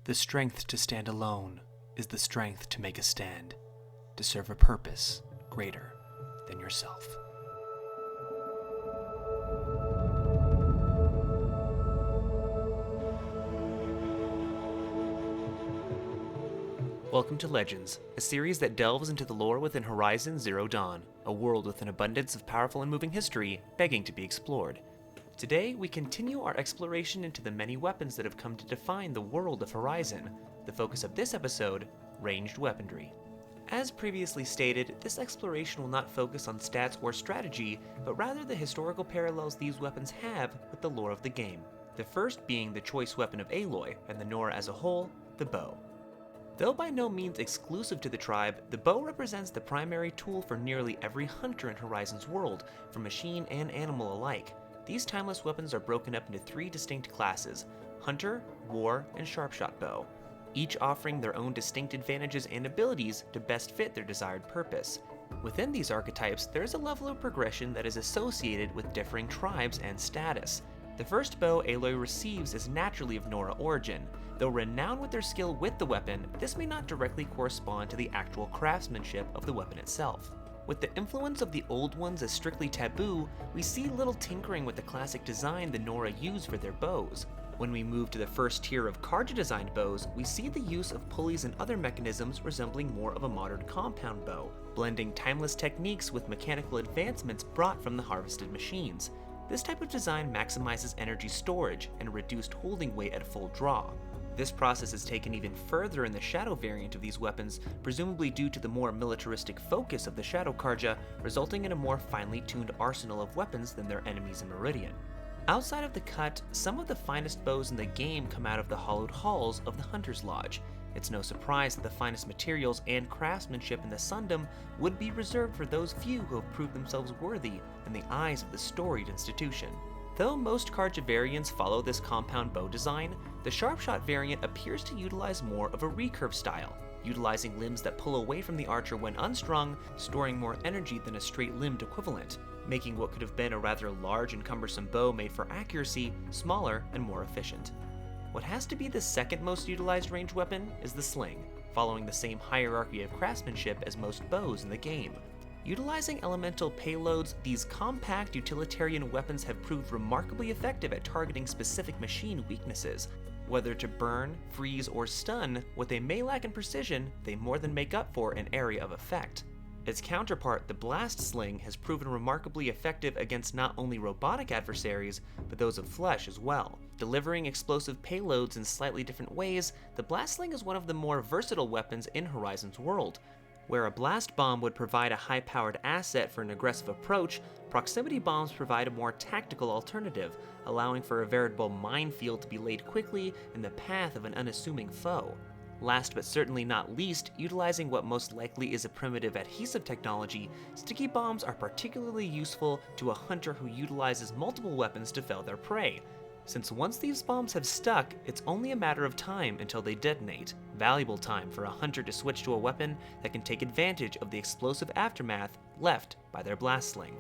The strength to stand alone is the strength to make a stand, to serve a purpose greater than yourself. Welcome to Legends, a series that delves into the lore within Horizon Zero Dawn, a world with an abundance of powerful and moving history begging to be explored. Today, we continue our exploration into the many weapons that have come to define the world of Horizon. The focus of this episode, ranged weaponry. As previously stated, this exploration will not focus on stats or strategy, but rather the historical parallels these weapons have with the lore of the game. The first being the choice weapon of Aloy, and the Nora as a whole, the bow. Though by no means exclusive to the tribe, the bow represents the primary tool for nearly every hunter in Horizon's world, for machine and animal alike. These timeless weapons are broken up into three distinct classes: Hunter, War, and Sharpshot Bow, each offering their own distinct advantages and abilities to best fit their desired purpose. Within these archetypes, there is a level of progression that is associated with differing tribes and status. The first bow Aloy receives is naturally of Nora origin. Though renowned with their skill with the weapon, this may not directly correspond to the actual craftsmanship of the weapon itself. With the influence of the old ones as strictly taboo, we see little tinkering with the classic design the Nora use for their bows. When we move to the first tier of Carja-designed bows, we see the use of pulleys and other mechanisms resembling more of a modern compound bow, blending timeless techniques with mechanical advancements brought from the harvested machines. This type of design maximizes energy storage and reduced holding weight at full draw. This process is taken even further in the Shadow variant of these weapons, presumably due to the more militaristic focus of the Shadow Carja, resulting in a more finely tuned arsenal of weapons than their enemies in Meridian. Outside of the cut, some of the finest bows in the game come out of the hollowed halls of the Hunter's Lodge. It's no surprise that the finest materials and craftsmanship in the Sundom would be reserved for those few who have proved themselves worthy in the eyes of the storied institution. Though most Carja variants follow this compound bow design, the Sharpshot variant appears to utilize more of a recurve style, utilizing limbs that pull away from the archer when unstrung, storing more energy than a straight-limbed equivalent, making what could have been a rather large and cumbersome bow made for accuracy smaller and more efficient. What has to be the second most utilized ranged weapon is the sling, following the same hierarchy of craftsmanship as most bows in the game. Utilizing elemental payloads, these compact utilitarian weapons have proved remarkably effective at targeting specific machine weaknesses. Whether to burn, freeze, or stun, what they may lack in precision, they more than make up for in area of effect. Its counterpart, the Blast Sling, has proven remarkably effective against not only robotic adversaries, but those of flesh as well. Delivering explosive payloads in slightly different ways, the Blast Sling is one of the more versatile weapons in Horizon's world. Where a blast bomb would provide a high-powered asset for an aggressive approach, proximity bombs provide a more tactical alternative, allowing for a veritable minefield to be laid quickly in the path of an unassuming foe. Last but certainly not least, utilizing what most likely is a primitive adhesive technology, sticky bombs are particularly useful to a hunter who utilizes multiple weapons to fell their prey, since once these bombs have stuck, it's only a matter of time until they detonate. Valuable time for a hunter to switch to a weapon that can take advantage of the explosive aftermath left by their blast sling.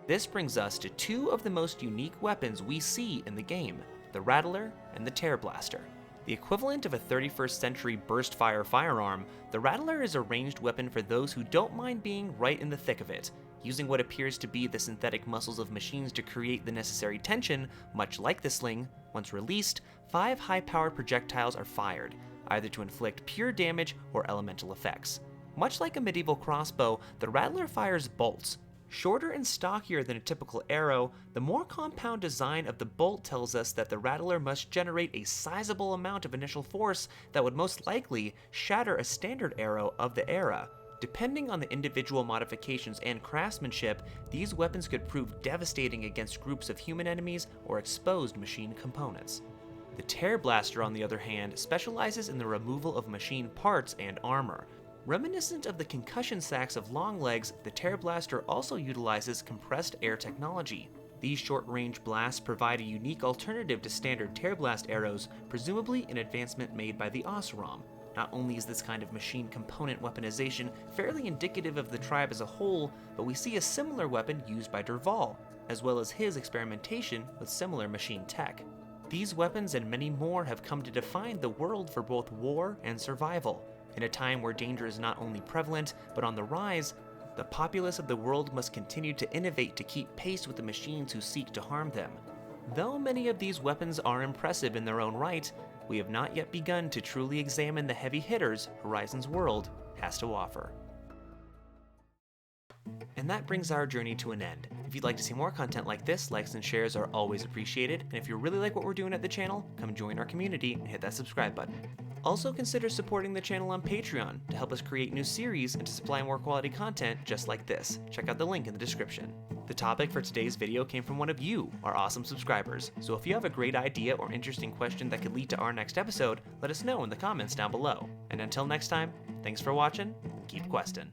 This brings us to two of the most unique weapons we see in the game, the Rattler and the Tear Blaster. The equivalent of a 31st century burst fire firearm, the Rattler is a ranged weapon for those who don't mind being right in the thick of it. Using what appears to be the synthetic muscles of machines to create the necessary tension, much like the sling, once released, 5 high-powered projectiles are fired, either to inflict pure damage or elemental effects. Much like a medieval crossbow, the Rattler fires bolts. Shorter and stockier than a typical arrow, the more compound design of the bolt tells us that the Rattler must generate a sizable amount of initial force that would most likely shatter a standard arrow of the era. Depending on the individual modifications and craftsmanship, these weapons could prove devastating against groups of human enemies or exposed machine components. The Tear Blaster, on the other hand, specializes in the removal of machine parts and armor. Reminiscent of the concussion sacks of Longlegs, the Tear Blaster also utilizes compressed air technology. These short-range blasts provide a unique alternative to standard Tear Blast arrows, presumably an advancement made by the Oseram. Not only is this kind of machine component weaponization fairly indicative of the tribe as a whole, but we see a similar weapon used by Dervahl, as well as his experimentation with similar machine tech. These weapons and many more have come to define the world for both war and survival. In a time where danger is not only prevalent, but on the rise, the populace of the world must continue to innovate to keep pace with the machines who seek to harm them. Though many of these weapons are impressive in their own right, we have not yet begun to truly examine the heavy hitters Horizon's world has to offer. And that brings our journey to an end. If you'd like to see more content like this, likes and shares are always appreciated, and if you really like what we're doing at the channel, come join our community and hit that subscribe button. Also consider supporting the channel on Patreon to help us create new series and to supply more quality content just like this. Check out the link in the description. The topic for today's video came from one of you, our awesome subscribers, so if you have a great idea or interesting question that could lead to our next episode, let us know in the comments down below. And until next time, thanks for watching, keep questing.